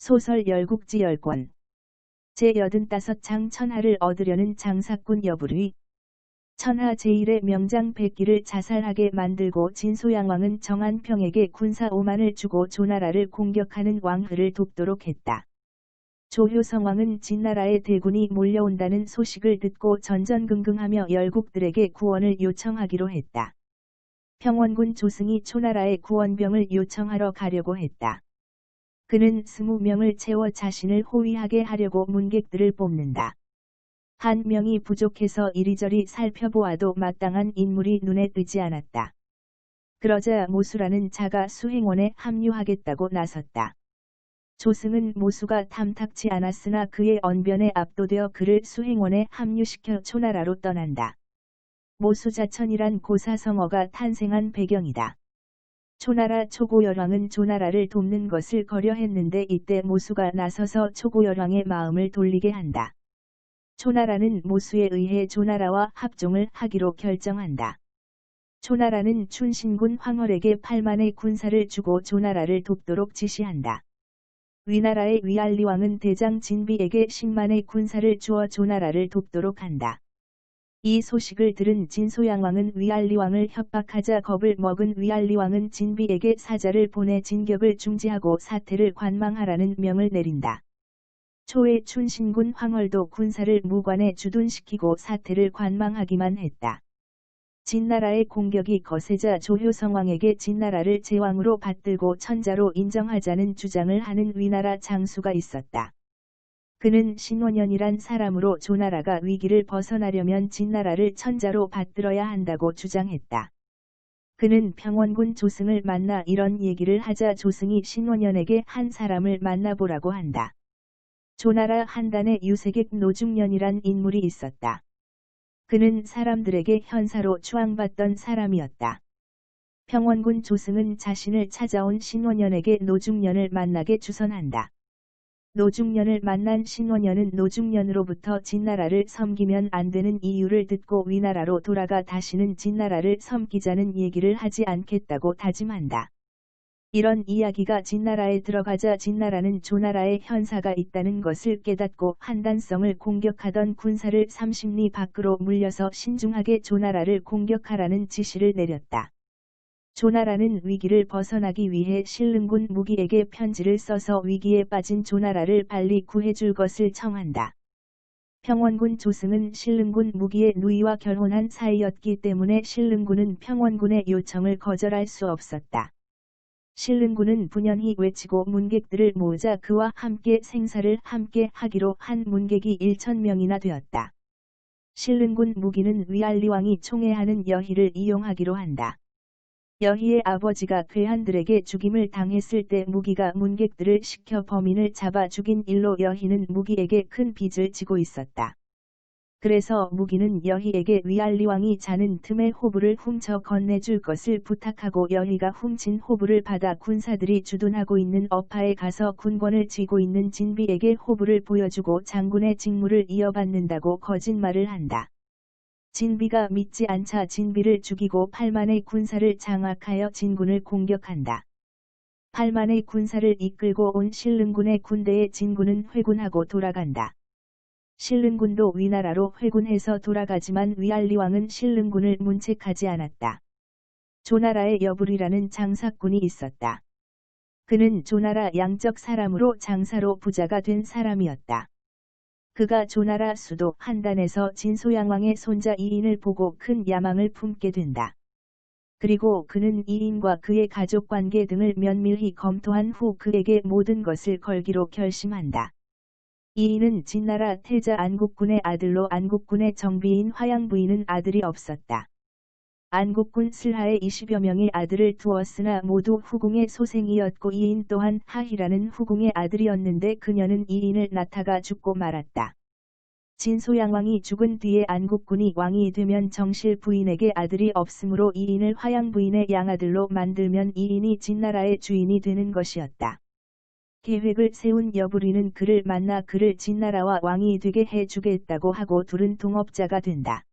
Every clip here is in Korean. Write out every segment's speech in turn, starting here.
소설 열국지 10권 제85장 천하를 얻으려는 장사꾼 여부르이. 천하 제1의 명장 백기를 자살하게 만들고 진소양왕은 정한평에게 군사 5만을 주고 조나라를 공격하는 왕흐를 돕도록 했다. 조효성왕은 진나라의 대군이 몰려온다는 소식을 듣고 전전긍긍하며 열국들에게 구원을 요청하기로 했다. 평원군 조승이 초나라에 구원병을 요청하러 가려고 했다. 그는 20명을 채워 자신을 호위하게 하려고 문객들을 뽑는다. 한 명이 부족해서 이리저리 살펴보아도 마땅한 인물이 눈에 띄지 않았다. 그러자 모수라는 자가 수행원에 합류하겠다고 나섰다. 조승은 모수가 탐탁치 않았으나 그의 언변에 압도되어 그를 수행원에 합류시켜 초나라로 떠난다. 모수자천이란 고사성어가 탄생한 배경이다. 초나라 초고열왕은 조나라를 돕는 것을 거려했는데 이때 모수가 나서서 초고열왕의 마음을 돌리게 한다. 초나라는 모수에 의해 조나라와 합종을 하기로 결정한다. 초나라는 춘신군 황홀에게 8만의 군사를 주고 조나라를 돕도록 지시한다. 위나라의 위알리왕은 대장 진비에게 10만의 군사를 주어 조나라를 돕도록 한다. 이 소식을 들은 진소양왕은 위알리왕을 협박하자 겁을 먹은 위알리왕은 진비에게 사자를 보내 진격을 중지하고 사태를 관망하라는 명을 내린다. 초에 춘신군 황홀도 군사를 무관에 주둔시키고 사태를 관망하기만 했다. 진나라의 공격이 거세자 조효성왕에게 진나라를 제왕으로 받들고 천자로 인정하자는 주장을 하는 위나라 장수가 있었다. 그는 신원현이란 사람으로 조나라가 위기를 벗어나려면 진나라를 천자로 받들어야 한다고 주장했다. 그는 평원군 조승을 만나 이런 얘기를 하자 조승이 신원현에게 한 사람을 만나보라고 한다. 조나라 한단에 유세객 노중년이란 인물이 있었다. 그는 사람들에게 현사로 추앙받던 사람이었다. 평원군 조승은 자신을 찾아온 신원현에게 노중년을 만나게 주선한다. 노중년을 만난 신원현은 노중년으로부터 진나라를 섬기면 안 되는 이유를 듣고 위나라로 돌아가 다시는 진나라를 섬기자는 얘기를 하지 않겠다고 다짐한다. 이런 이야기가 진나라에 들어가자 진나라는 조나라에 현사가 있다는 것을 깨닫고 한단성을 공격하던 군사를 30리 밖으로 물려서 신중하게 조나라를 공격하라는 지시를 내렸다. 조나라는 위기를 벗어나기 위해 신릉군 무기에게 편지를 써서 위기에 빠진 조나라를 빨리 구해줄 것을 청한다. 평원군 조승은 신릉군 무기의 누이와 결혼한 사이였기 때문에 신릉군은 평원군의 요청을 거절할 수 없었다. 신릉군은 분연히 외치고 문객들을 모으자 그와 함께 생사를 함께 하기로 한 문객이 1000명이나 되었다. 신릉군 무기는 위알리왕이 총애하는 여희를 이용하기로 한다. 여희의 아버지가 괴한들에게 죽임을 당했을 때 무기가 문객들을 시켜 범인을 잡아 죽인 일로 여희는 무기에게 큰 빚을 지고 있었다. 그래서 무기는 여희에게 위알리왕이 자는 틈에 호부를 훔쳐 건네줄 것을 부탁하고 여희가 훔친 호부를 받아 군사들이 주둔하고 있는 어파에 가서 군권을 쥐고 있는 진비에게 호부를 보여주고 장군의 직무를 이어받는다고 거짓말을 한다. 진비가 믿지 않자 진비를 죽이고 8만의 군사를 장악하여 진군을 공격한다. 8만의 군사를 이끌고 온 신릉군의 군대에 진군은 회군하고 돌아간다. 신릉군도 위나라로 회군해서 돌아가지만 위알리왕은 신릉군을 문책하지 않았다. 조나라에 여부리라는 장사꾼이 있었다. 그는 조나라 양적 사람으로 장사로 부자가 된 사람이었다. 그가 조나라 수도 한단에서 진소양왕의 손자 이인을 보고 큰 야망을 품게 된다. 그리고 그는 이인과 그의 가족관계 등을 면밀히 검토한 후 그에게 모든 것을 걸기로 결심한다. 이인은 진나라 태자 안국군의 아들로 안국군의 정비인 화양 부인은 아들이 없었다. 안국군 슬하에 20여 명의 아들을 두었으나 모두 후궁의 소생이었고 이인 또한 하희라는 후궁의 아들이었는데 그녀는 이인을 낳다가 죽고 말았다. 진소양왕이 죽은 뒤에 안국군이 왕이 되면 정실 부인에게 아들이 없으므로 이인을 화양 부인의 양아들로 만들면 이인이 진나라의 주인이 되는 것이었다. 계획을 세운 여부리는 그를 만나 그를 진나라와 왕이 되게 해주겠다고 하고 둘은 동업자가 된다.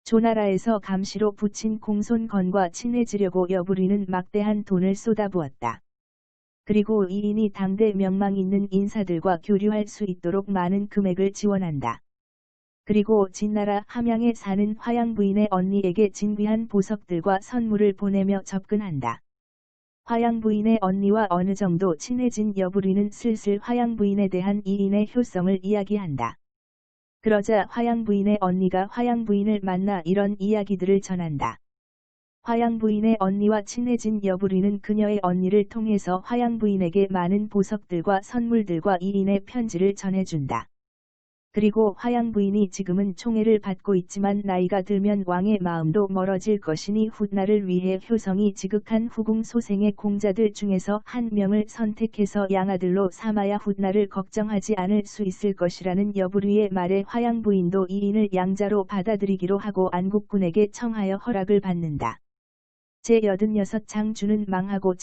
조나라에서 감시로 붙인 공손건과 친해지려고 여부리는 막대한 돈을 쏟아부었다. 그리고 이인이 당대 명망 있는 인사들과 교류할 수 있도록 많은 금액을 지원한다. 그리고 진나라 함양에 사는 화양 부인의 언니에게 진귀한 보석들과 선물을 보내며 접근한다. 화양 부인의 언니와 어느 정도 친해진 여부리는 슬슬 화양 부인에 대한 이인의 효성을 이야기한다. 그러자 화양 부인의 언니가 화양 부인을 만나 이런 이야기들을 전한다. 화양 부인의 언니와 친해진 여부리는 그녀의 언니를 통해서 화양 부인에게 많은 보석들과 선물들과 이인의 편지를 전해준다. 그리고 화양 부인이 지금은 총애를 받고 있지만 나이가 들면 왕의 마음도 멀어질 것이니 훗날을 위해 효성이 지극한 후궁 소생의 공자들 중에서 한 명을 선택해서 양아들로 삼아야 훗날을 걱정하지 않을 수 있을 것이라는 여부리의 말에 화양 부인도 이인을 양자로 받아들이기로 하고 안국군에게 청하여 허락을 받는다. 제86장 주는 망하고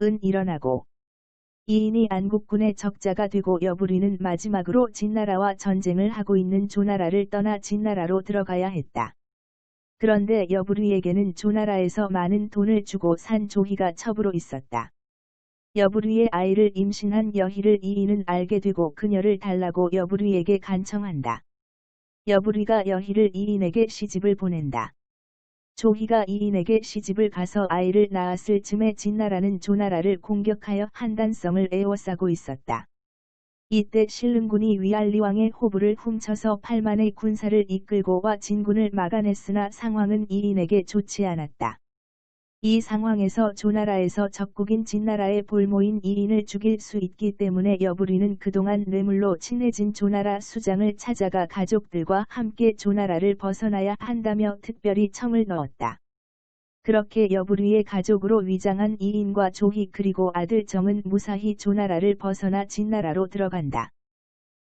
은 일어나고 이인이 안국군의 적자가 되고 여부리는 마지막으로 진나라와 전쟁을 하고 있는 조나라를 떠나 진나라로 들어가야 했다. 그런데 여부리에게는 조나라에서 많은 돈을 주고 산 조희가 첩으로 있었다. 여부리의 아이를 임신한 여희를 이인은 알게 되고 그녀를 달라고 여부리에게 간청한다. 여부리가 여희를 이인에게 시집을 보낸다. 조희가 이인에게 시집을 가서 아이를 낳았을 즈음에 진나라는 조나라를 공격하여 한단성을 에워싸고 있었다. 이때 신릉군이 위알리왕의 호부를 훔쳐서 8만의 군사를 이끌고 와 진군을 막아냈으나 상황은 이인에게 좋지 않았다. 이 상황에서 조나라에서 적국인 진나라의 볼모인 이인을 죽일 수 있기 때문에 여부리는 그동안 뇌물로 친해진 조나라 수장을 찾아가 가족들과 함께 조나라를 벗어나야 한다며 특별히 청을 넣었다. 그렇게 여부리의 가족으로 위장한 이인과 조희 그리고 아들 정은 무사히 조나라를 벗어나 진나라로 들어간다.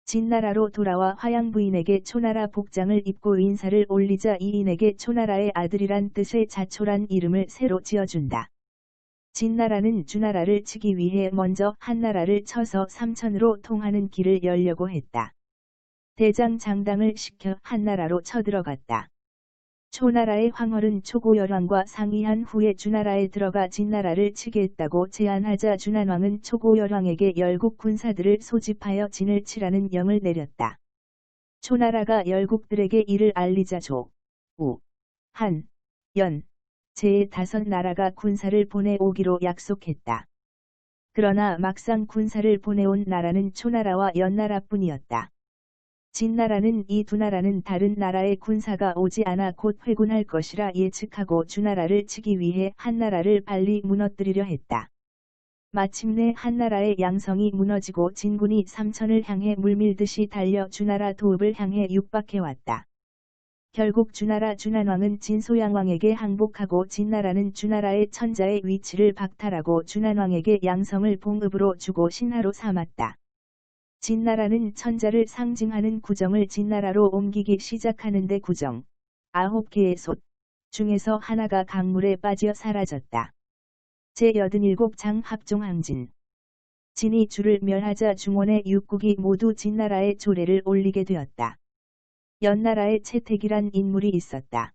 진나라로 돌아와 화양 부인에게 초나라 복장을 입고 인사를 올리자 이인에게 초나라의 아들이란 뜻의 자초란 이름을 새로 지어준다. 진나라는 주나라를 치기 위해 먼저 한나라를 쳐서 삼천으로 통하는 길을 열려고 했다. 대장장당을 시켜 한나라로 쳐들어갔다. 초나라의 황홀은 초고열왕과 상의한 후에 주나라에 들어가 진나라를 치겠다고 제안하자 준안왕은 초고열왕에게 열국 군사들을 소집하여 진을 치라는 영을 내렸다. 초나라가 열국들에게 이를 알리자 조, 우, 한, 연, 제 5나라가 군사를 보내오기로 약속했다. 그러나 막상 군사를 보내온 나라는 초나라와 연나라뿐이었다. 진나라는 이 두 나라는 다른 나라의 군사가 오지 않아 곧 회군할 것이라 예측하고 주나라를 치기 위해 한나라를 빨리 무너뜨리려 했다. 마침내 한나라의 양성이 무너지고 진군이 삼천을 향해 물밀듯이 달려 주나라 도읍을 향해 육박해왔다. 결국 주나라 준안왕은 진소양왕에게 항복하고 진나라는 주나라의 천자의 위치를 박탈하고 준안왕에게 양성을 봉읍으로 주고 신하로 삼았다. 진나라는 천자를 상징하는 구정을 진나라로 옮기기 시작하는데 구정, 9개의 솥 중에서 하나가 강물에 빠져 사라졌다. 제87장 합종항진. 진이 주를 멸하자 중원의 육국이 모두 진나라의 조례를 올리게 되었다. 연나라의 채택이란 인물이 있었다.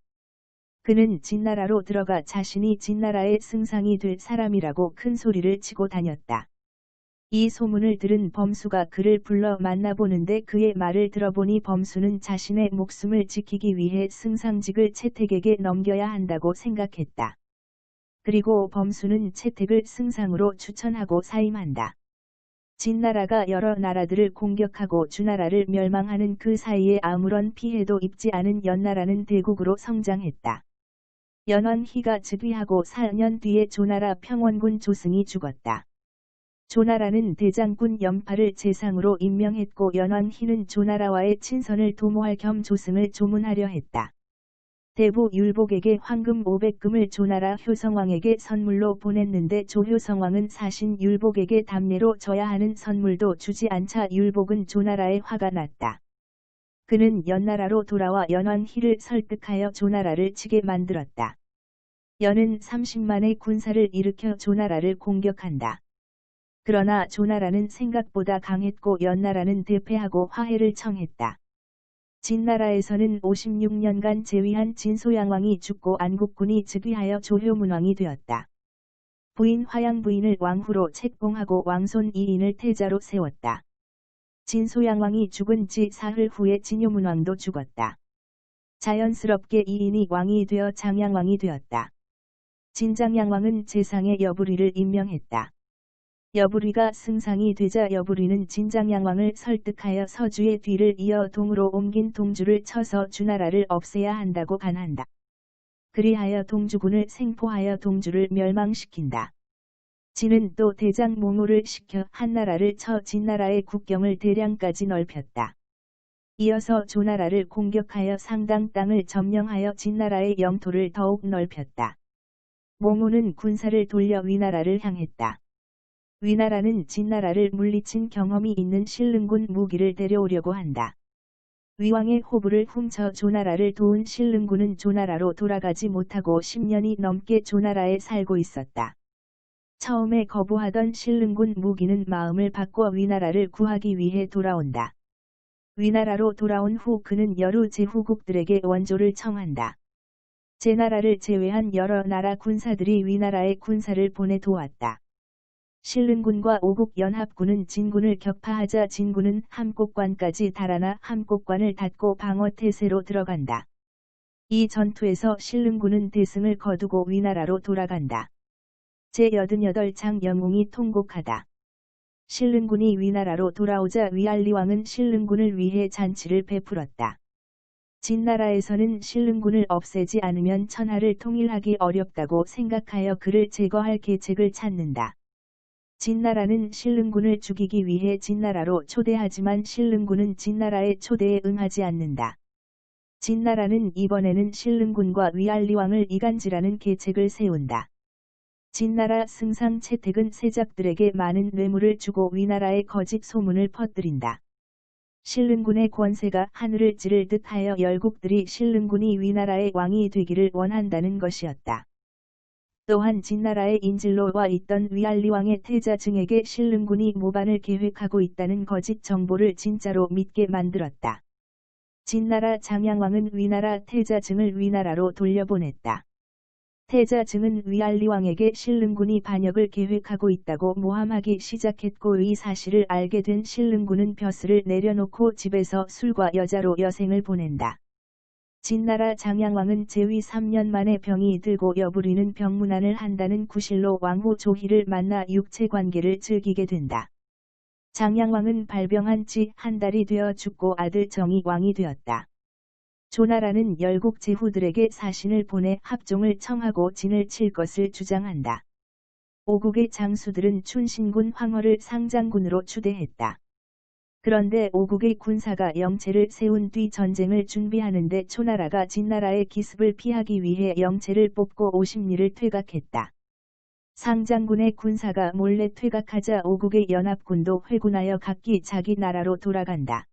그는 진나라로 들어가 자신이 진나라의 승상이 될 사람이라고 큰 소리를 치고 다녔다. 이 소문을 들은 범수가 그를 불러 만나보는데 그의 말을 들어보니 범수는 자신의 목숨을 지키기 위해 승상직을 채택에게 넘겨야 한다고 생각했다. 그리고 범수는 채택을 승상으로 추천하고 사임한다. 진나라가 여러 나라들을 공격하고 주나라를 멸망하는 그 사이에 아무런 피해도 입지 않은 연나라는 대국으로 성장했다. 연원희가 즉위하고 4년 뒤에 조나라 평원군 조승이 죽었다. 조나라는 대장군 연파를 재상으로 임명했고 연원희는 조나라와의 친선을 도모할 겸 조승을 조문하려 했다. 대부 율복에게 황금 500금을 조나라 효성왕에게 선물로 보냈는데 조효성왕은 사신 율복에게 담례로 줘야 하는 선물도 주지 않자 율복은 조나라에 화가 났다. 그는 연나라로 돌아와 연원희를 설득하여 조나라를 치게 만들었다. 연은 30만의 군사를 일으켜 조나라를 공격한다. 그러나 조나라는 생각보다 강했고 연나라는 대패하고 화해를 청했다. 진나라에서는 56년간 재위한 진소양왕이 죽고 안국군이 즉위하여 조효문왕이 되었다. 부인 화양 부인을 왕후로 책봉하고 왕손 이인을 태자로 세웠다. 진소양왕이 죽은 지 사흘 후에 진효문왕도 죽었다. 자연스럽게 이인이 왕이 되어 장양왕이 되었다. 진장양왕은 재상에 여부리를 임명했다. 여부리가 승상이 되자 여부리는 진장양왕을 설득하여 서주의 뒤를 이어 동으로 옮긴 동주를 쳐서 주나라를 없애야 한다고 간한다. 그리하여 동주군을 생포하여 동주를 멸망시킨다. 진은 또 대장 몽호를 시켜 한나라를 쳐 진나라의 국경을 대량까지 넓혔다. 이어서 조나라를 공격하여 상당 땅을 점령하여 진나라의 영토를 더욱 넓혔다. 몽호는 군사를 돌려 위나라를 향했다. 위나라는 진나라를 물리친 경험이 있는 신릉군 무기를 데려오려고 한다. 위왕의 호부를 훔쳐 조나라를 도운 신릉군은 조나라로 돌아가지 못하고 10년이 넘게 조나라에 살고 있었다. 처음에 거부하던 신릉군 무기는 마음을 바꿔 위나라를 구하기 위해 돌아온다. 위나라로 돌아온 후 그는 여러 제후국들에게 원조를 청한다. 제나라를 제외한 여러 나라 군사들이 위나라의 군사를 보내 도왔다. 신릉군과 오국연합군은 진군을 격파하자 진군은 함곡관까지 달아나 함곡관을 닫고 방어태세로 들어간다. 이 전투에서 신릉군은 대승을 거두고 위나라로 돌아간다. 제88장 영웅이 통곡하다. 신릉군이 위나라로 돌아오자 위알리왕은 신릉군을 위해 잔치를 베풀었다. 진나라에서는 신릉군을 없애지 않으면 천하를 통일하기 어렵다고 생각하여 그를 제거할 계책을 찾는다. 진나라는 신릉군을 죽이기 위해 진나라로 초대하지만 신릉군은 진나라의 초대에 응하지 않는다. 진나라는 이번에는 신릉군과 위알리왕을 이간질하는 계책을 세운다. 진나라 승상 채택은 세작들에게 많은 뇌물을 주고 위나라의 거짓 소문을 퍼뜨린다. 신릉군의 권세가 하늘을 찌를 듯하여 열국들이 신릉군이 위나라의 왕이 되기를 원한다는 것이었다. 또한 진나라의 인질로 와 있던 위알리왕의 태자증에게 신릉군이 모반을 계획하고 있다는 거짓 정보를 진짜로 믿게 만들었다. 진나라 장양왕은 위나라 태자증을 위나라로 돌려보냈다. 태자증은 위알리왕에게 신릉군이 반역을 계획하고 있다고 모함하기 시작했고 이 사실을 알게 된 신릉군은 벼슬을 내려놓고 집에서 술과 여자로 여생을 보낸다. 진나라 장양왕은 재위 3년 만에 병이 들고 여부리는 병문안을 한다는 구실로 왕후 조희를 만나 육체관계를 즐기게 된다. 장양왕은 발병한 지 한 달이 되어 죽고 아들 정이 왕이 되었다. 조나라는 열국 제후들에게 사신을 보내 합종을 청하고 진을 칠 것을 주장한다. 오국의 장수들은 춘신군 황허를 상장군으로 추대했다. 그런데 오국의 군사가 영체를 세운 뒤 전쟁을 준비하는데 초나라가 진나라의 기습을 피하기 위해 영체를 뽑고 50리를 퇴각했다. 상장군의 군사가 몰래 퇴각하자 오국의 연합군도 회군하여 각기 자기 나라로 돌아간다.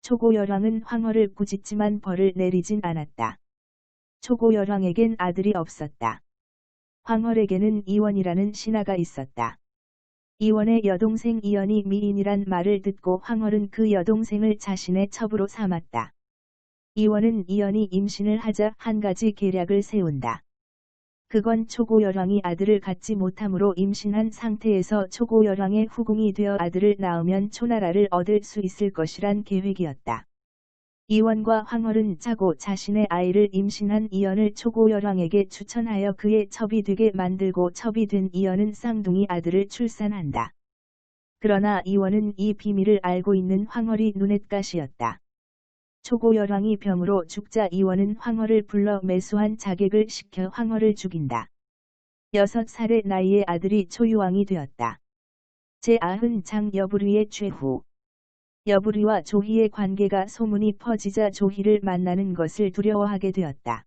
초고열왕은 황허를 꾸짖지만 벌을 내리진 않았다. 초고열왕에겐 아들이 없었다. 황허에게는 이원이라는 신하가 있었다. 이원의 여동생 이연이 미인이란 말을 듣고 황허는 그 여동생을 자신의 첩으로 삼았다. 이원은 이연이 임신을 하자 한 가지 계략을 세운다. 그건 초고열왕이 아들을 갖지 못함으로 임신한 상태에서 초고열왕의 후궁이 되어 아들을 낳으면 초나라를 얻을 수 있을 것이란 계획이었다. 이원과 황허는 짜고 자신의 아이를 임신한 이연을 초고열왕에게 추천하여 그의 첩이 되게 만들고 첩이 된 이연은 쌍둥이 아들을 출산한다. 그러나 이원은 이 비밀을 알고 있는 황허리 눈엣가시였다. 초고열왕이 병으로 죽자 이원은 황허를 불러 매수한 자객을 시켜 황허를 죽인다. 6살의 나이에 아들이 초유왕이 되었다. 제90장 여부리의 최후. 여부리와 조희의 관계가 소문이 퍼지자 조희를 만나는 것을 두려워하게 되었다.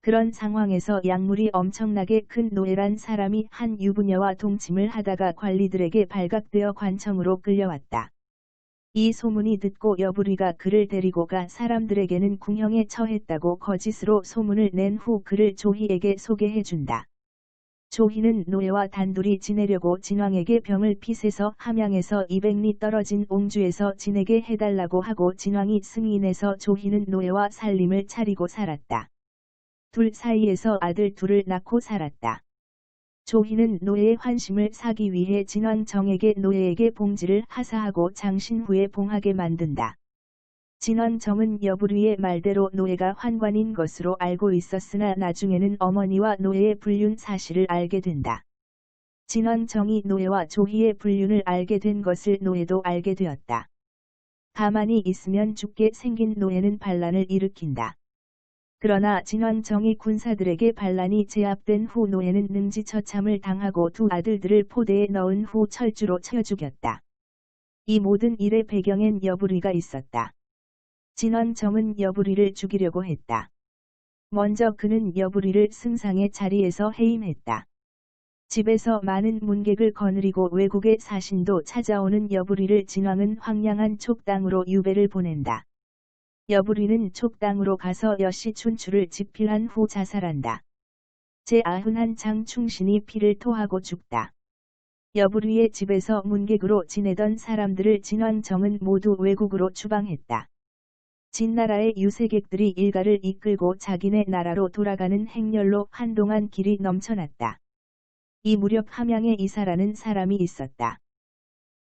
그런 상황에서 약물이 엄청나게 큰 노예란 사람이 한 유부녀와 동침을 하다가 관리들에게 발각되어 관청으로 끌려왔다. 이 소문이 듣고 여부리가 그를 데리고 가 사람들에게는 궁형에 처했다고 거짓으로 소문을 낸 후 그를 조희에게 소개해준다. 조희는 노예와 단둘이 지내려고 진왕에게 병을 빚어서 함양에서 200리 떨어진 옹주에서 진에게 해달라고 하고 진왕이 승인해서 조희는 노예와 살림을 차리고 살았다. 둘 사이에서 아들 둘을 낳고 살았다. 조희는 노예의 환심을 사기 위해 진원정에게 노예에게 봉지를 하사하고 장신 후에 봉하게 만든다. 진원정은 여부리의 말대로 노예가 환관인 것으로 알고 있었으나 나중에는 어머니와 노예의 불륜 사실을 알게 된다. 진원정이 노예와 조희의 불륜을 알게 된 것을 노예도 알게 되었다. 가만히 있으면 죽게 생긴 노예는 반란을 일으킨다. 그러나 진원정이 군사들에게 반란이 제압된 후 노예는 능지처참을 당하고 두 아들들을 포대에 넣은 후 철주로 쳐 죽였다. 이 모든 일의 배경엔 여부리가 있었다. 진원정은 여부리를 죽이려고 했다. 먼저 그는 여부리를 승상의 자리에서 해임했다. 집에서 많은 문객을 거느리고 외국의 사신도 찾아오는 여부리를 진왕은 황량한 촉당으로 유배를 보낸다. 여부리는 촉당으로 가서 여시 춘추를 집필한 후 자살한다. 제91장 충신이 피를 토하고 죽다. 여부리의 집에서 문객으로 지내던 사람들을 진원정은 모두 외국으로 추방했다. 진나라의 유세객들이 일가를 이끌고 자기네 나라로 돌아가는 행렬로 한동안 길이 넘쳐났다. 이 무렵 함양에 이사라는 사람이 있었다.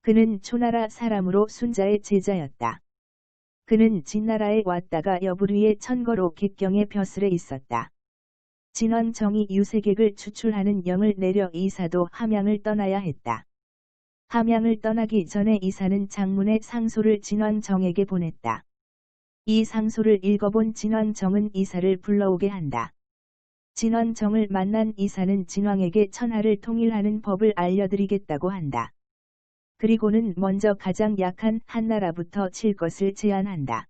그는 초나라 사람으로 순자의 제자였다. 그는 진나라에 왔다가 여부리의 천거로 객경의 벼슬에 있었다. 진원정이 유세객을 추출하는 영을 내려 이사도 함양을 떠나야 했다. 함양을 떠나기 전에 이사는 장문의 상소를 진원정에게 보냈다. 이 상소를 읽어본 진원정은 이사를 불러오게 한다. 진원정을 만난 이사는 진왕에게 천하를 통일하는 법을 알려드리겠다고 한다. 그리고는 먼저 가장 약한 한나라부터 칠 것을 제안한다.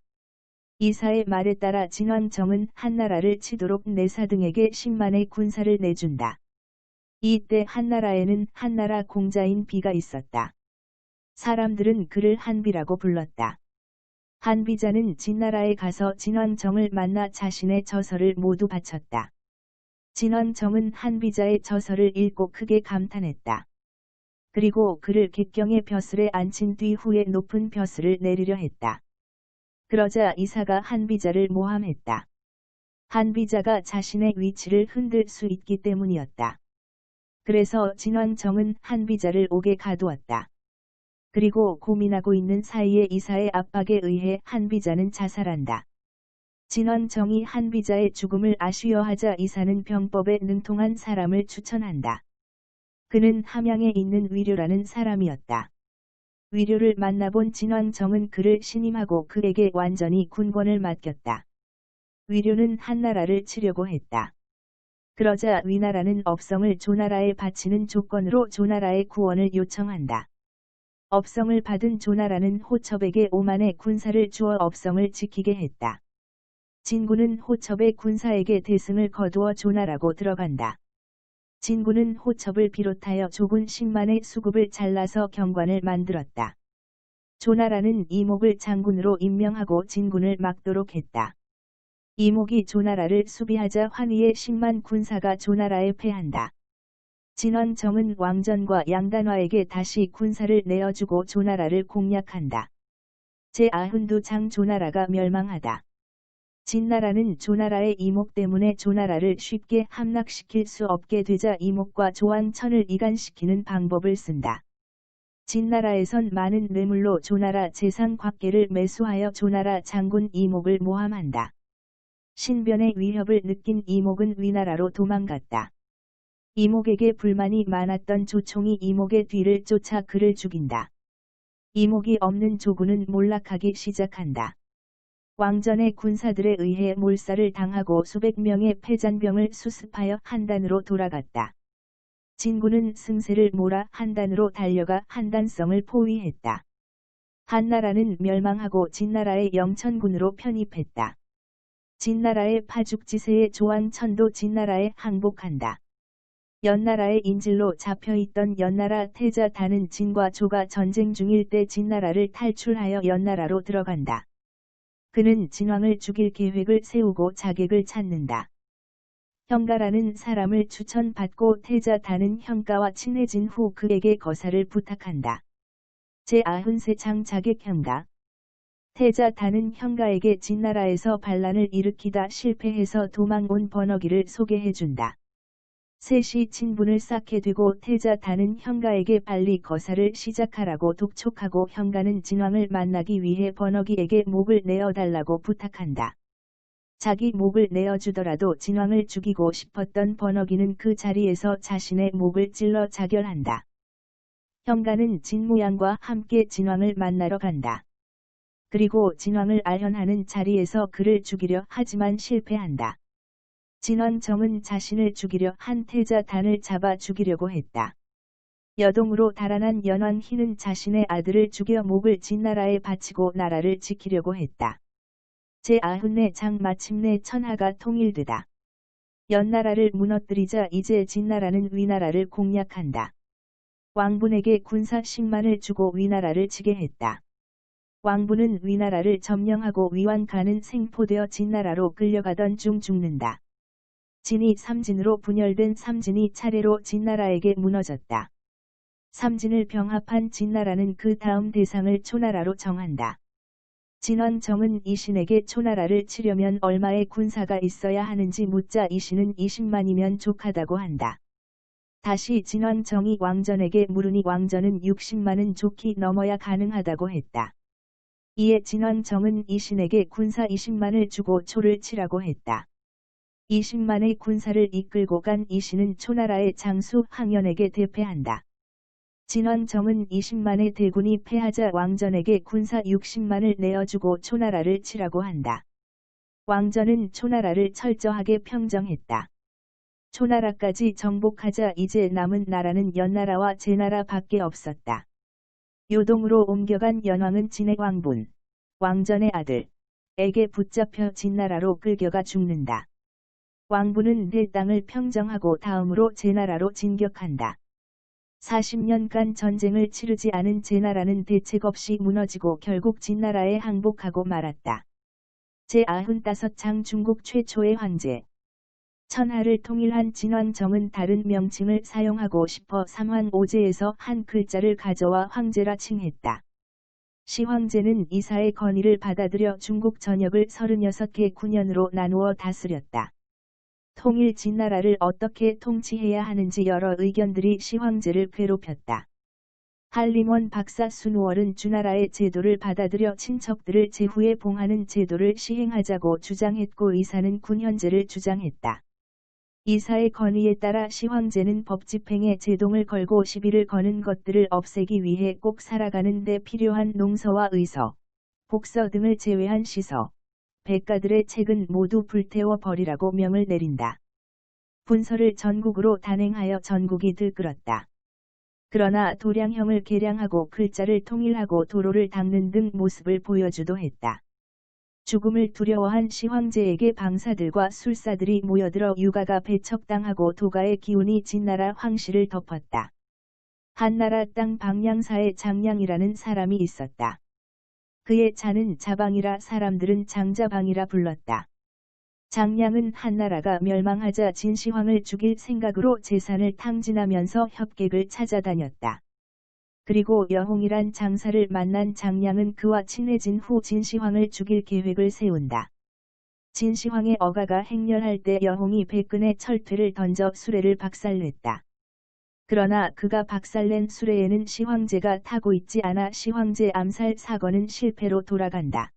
이사의 말에 따라 진원정은 한나라를 치도록 내사 등에게 10만의 군사를 내준다. 이때 한나라에는 한나라 공자인 비가 있었다. 사람들은 그를 한비라고 불렀다. 한비자는 진나라에 가서 진원정을 만나 자신의 저서를 모두 바쳤다. 진원정은 한비자의 저서를 읽고 크게 감탄했다. 그리고 그를 객경의 벼슬에 앉힌 뒤 후에 높은 벼슬을 내리려 했다. 그러자 이사가 한비자를 모함했다. 한비자가 자신의 위치를 흔들 수 있기 때문이었다. 그래서 진원정은 한비자를 옥에 가두었다. 그리고 고민하고 있는 사이에 이사의 압박에 의해 한비자는 자살한다. 진원정이 한비자의 죽음을 아쉬워하자 이사는 병법에 능통한 사람을 추천한다. 그는 함양에 있는 위료라는 사람이었다. 위료를 만나본 진원정은 그를 신임하고 그에게 완전히 군권을 맡겼다. 위료는 한나라를 치려고 했다. 그러자 위나라는 업성을 조나라에 바치는 조건으로 조나라의 구원을 요청한다. 업성을 받은 조나라는 호첩에게 5만의 군사를 주어 업성을 지키게 했다. 진군은 호첩의 군사에게 대승을 거두어 조나라고 들어간다. 진군은 호첩을 비롯하여 조군 10만의 수급을 잘라서 경관을 만들었다. 조나라는 이목을 장군으로 임명하고 진군을 막도록 했다. 이목이 조나라를 수비하자 환희의 10만 군사가 조나라에 패한다. 진원정은 왕전과 양단화에게 다시 군사를 내어주고 조나라를 공략한다. 제92장 조나라가 멸망하다. 진나라는 조나라의 이목 때문에 조나라를 쉽게 함락시킬 수 없게 되자 이목과 조왕천을 이간시키는 방법을 쓴다. 진나라에선 많은 뇌물로 조나라 재상 곽계를 매수하여 조나라 장군 이목을 모함한다. 신변의 위협을 느낀 이목은 위나라로 도망갔다. 이목에게 불만이 많았던 조총이 이목의 뒤를 쫓아 그를 죽인다. 이목이 없는 조군은 몰락하기 시작한다. 왕전의 군사들에 의해 몰살을 당하고 수백 명의 패잔병을 수습하여 한단으로 돌아갔다. 진군은 승세를 몰아 한단으로 달려가 한단성을 포위했다. 한나라는 멸망하고 진나라의 영천군으로 편입했다. 진나라의 파죽지세의 조왕천도 진나라에 항복한다. 연나라의 인질로 잡혀있던 연나라 태자 다는 진과 조가 전쟁 중일 때 진나라를 탈출하여 연나라로 들어간다. 그는 진왕을 죽일 계획을 세우고 자객을 찾는다. 형가라는 사람을 추천받고 태자 다는 형가와 친해진 후 그에게 거사를 부탁한다. 제93장 자객 형가. 태자 다는 형가에게 진나라에서 반란을 일으키다 실패해서 도망 온 번어기를 소개해준다. 셋이 친분을 쌓게 되고 태자 단은 현가에게 빨리 거사를 시작하라고 독촉하고 현가는 진왕을 만나기 위해 번역이에게 목을 내어달라고 부탁한다. 자기 목을 내어주더라도 진왕을 죽이고 싶었던 번역이는 그 자리에서 자신의 목을 찔러 자결한다. 현가는 진무양과 함께 진왕을 만나러 간다. 그리고 진왕을 알현하는 자리에서 그를 죽이려 하지만 실패한다. 진왕정은 자신을 죽이려 한 태자 단을 잡아 죽이려고 했다. 여동으로 달아난 연왕희는 자신의 아들을 죽여 목을 진나라에 바치고 나라를 지키려고 했다. 제94장 마침내 천하가 통일되다. 연나라를 무너뜨리자 이제 진나라는 위나라를 공략한다. 왕분에게 군사 10만을 주고 위나라를 치게 했다. 왕분은 위나라를 점령하고 위왕가는 생포되어 진나라로 끌려가던 중 죽는다. 진이 삼진으로 분열된 삼진이 차례로 진나라에게 무너졌다. 삼진을 병합한 진나라는 그 다음 대상을 초나라로 정한다. 진왕정은 이신에게 초나라를 치려면 얼마의 군사가 있어야 하는지 묻자 이신은 20만이면 족하다고 한다. 다시 진왕정이 왕전에게 물으니 왕전은 60만은 좋기 넘어야 가능하다고 했다. 이에 진왕정은 이신에게 군사 20만을 주고 초를 치라고 했다. 20만의 군사를 이끌고 간 이신은 초나라의 장수 항연에게 대패한다. 진왕정은 20만의 대군이 패하자 왕전에게 군사 60만을 내어주고 초나라를 치라고 한다. 왕전은 초나라를 철저하게 평정했다. 초나라까지 정복하자 이제 남은 나라는 연나라와 제나라 밖에 없었다. 요동으로 옮겨간 연왕은 진의 왕분, 왕전의 아들에게 붙잡혀 진나라로 끌겨가 죽는다. 왕분은 내 땅을 평정하고 다음으로 제나라로 진격한다. 40년간 전쟁을 치르지 않은 제나라는 대책 없이 무너지고 결국 진나라에 항복하고 말았다. 제95장 중국 최초의 황제. 천하를 통일한 진왕정은 다른 명칭을 사용하고 싶어 삼황오제에서 한 글자를 가져와 황제라 칭했다. 시황제는 이사의 건의를 받아들여 중국 전역을 36개 군현으로 나누어 다스렸다. 통일 진나라를 어떻게 통치해야 하는지 여러 의견들이 시황제를 괴롭혔다. 한림원 박사 순우월은 주나라의 제도를 받아들여 친척들을 제후에 봉하는 제도를 시행하자고 주장했고 이사는 군현제를 주장했다. 이사의 건의에 따라 시황제는 법 집행에 제동을 걸고 시비를 거는 것들을 없애기 위해 꼭 살아가는 데 필요한 농서와 의서, 복서 등을 제외한 시서, 백가들의 책은 모두 불태워 버리라고 명을 내린다. 분서를 전국으로 단행하여 전국이 들끓었다. 그러나 도량형을 개량하고 글자를 통일하고 도로를 닦는 등 모습을 보여주도 했다. 죽음을 두려워한 시황제에게 방사들과 술사들이 모여들어 유가가 배척당하고 도가의 기운이 진나라 황실을 덮었다. 한나라 땅 방량사에 장량이라는 사람이 있었다. 그의 자는 자방이라 사람들은 장자방이라 불렀다. 장량은 한나라가 멸망하자 진시황을 죽일 생각으로 재산을 탕진하면서 협객을 찾아다녔다. 그리고 여홍이란 장사를 만난 장량은 그와 친해진 후 진시황을 죽일 계획을 세운다. 진시황의 어가가 행렬할 때 여홍이 백근에 철퇴를 던져 수레를 박살냈다. 그러나 그가 박살낸 수레에는 시황제가 타고 있지 않아 시황제 암살 사건은 실패로 돌아간다.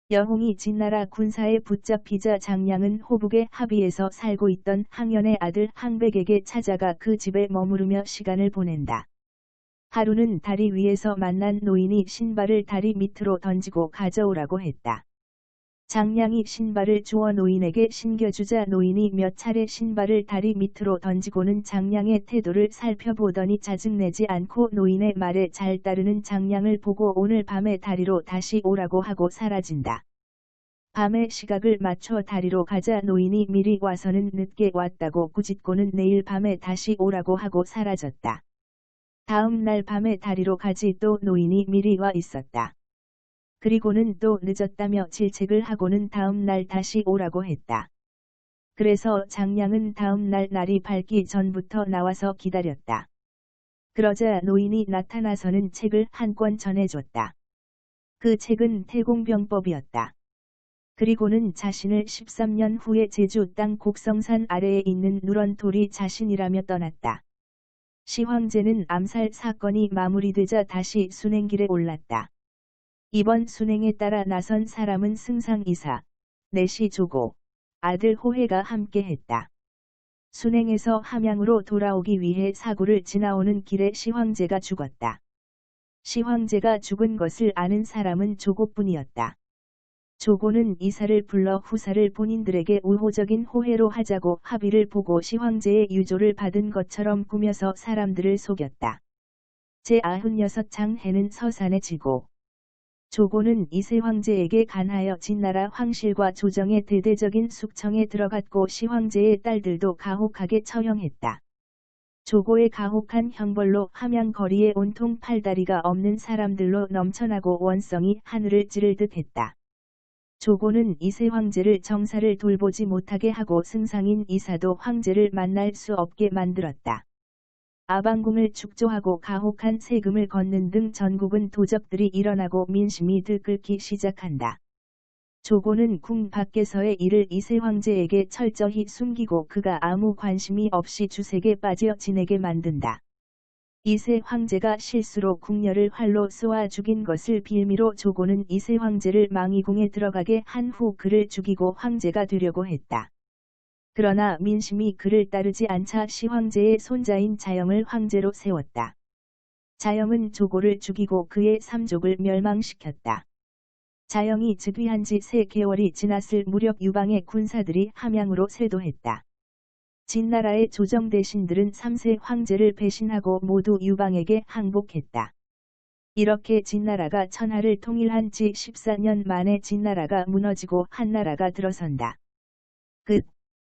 여홍이 진나라 군사에 붙잡히자 장량은 호북의 합의에서 살고 있던 항연의 아들 항백에게 찾아가 그 집에 머무르며 시간을 보낸다. 하루는 다리 위에서 만난 노인이 신발을 다리 밑으로 던지고 가져오라고 했다. 장량이 신발을 주어 노인에게 신겨주자 노인이 몇 차례 신발을 다리 밑으로 던지고는 장량의 태도를 살펴보더니 짜증내지 않고 노인의 말에 잘 따르는 장량을 보고 오늘 밤에 다리로 다시 오라고 하고 사라진다. 밤에 시각을 맞춰 다리로 가자 노인이 미리 와서는 늦게 왔다고 꾸짖고는 내일 밤에 다시 오라고 하고 사라졌다. 다음 날 밤에 다리로 가지 또 노인이 미리 와 있었다. 그리고는 또 늦었다며 질책을 하고는 다음 날 다시 오라고 했다. 그래서 장량은 다음 날 날이 밝기 전부터 나와서 기다렸다. 그러자 노인이 나타나서는 책을 한 권 전해줬다. 그 책은 태공병법이었다. 그리고는 자신을 13년 후에 제주 땅 곡성산 아래에 있는 누런돌이 자신이라며 떠났다. 시황제는 암살 사건이 마무리되자 다시 순행길에 올랐다. 이번 순행에 따라 나선 사람은 승상이사, 내시 조고, 아들 호해가 함께했다. 순행에서 함양으로 돌아오기 위해 사구를 지나오는 길에 시황제가 죽었다. 시황제가 죽은 것을 아는 사람은 조고뿐이었다. 조고는 이사를 불러 후사를 본인들에게 우호적인 호해로 하자고 합의를 보고 시황제의 유조를 받은 것처럼 꾸며서 사람들을 속였다. 제96장 해는 서산에 지고. 조고는 이세황제에게 간하여 진나라 황실과 조정의 대대적인 숙청에 들어갔고 시황제의 딸들도 가혹하게 처형했다. 조고의 가혹한 형벌로 함양 거리에 온통 팔다리가 없는 사람들로 넘쳐나고 원성이 하늘을 찌를 듯했다. 조고는 이세 황제를 정사를 돌보지 못하게 하고 승상인 이사도 황제를 만날 수 없게 만들었다. 아방궁을 축조하고 가혹한 세금을 걷는 등 전국은 도적들이 일어나고 민심이 들끓기 시작한다. 조고는 궁 밖에서의 일을 이세 황제에게 철저히 숨기고 그가 아무 관심이 없이 주색에 빠져 지내게 만든다. 이세 황제가 실수로 궁녀를 활로 쏘아 죽인 것을 빌미로 조고는 이세 황제를 망이궁에 들어가게 한 후 그를 죽이고 황제가 되려고 했다. 그러나 민심이 그를 따르지 않자 시황제의 손자인 자영을 황제로 세웠다. 자영은 조고를 죽이고 그의 삼족을 멸망시켰다. 자영이 즉위한 지 3개월이 지났을 무렵 유방의 군사들이 함양으로 쇄도했다. 진나라의 조정 대신들은 3세 황제를 배신하고 모두 유방에게 항복했다. 이렇게 진나라가 천하를 통일한 지 14년 만에 진나라가 무너지고 한나라가 들어선다. 끝.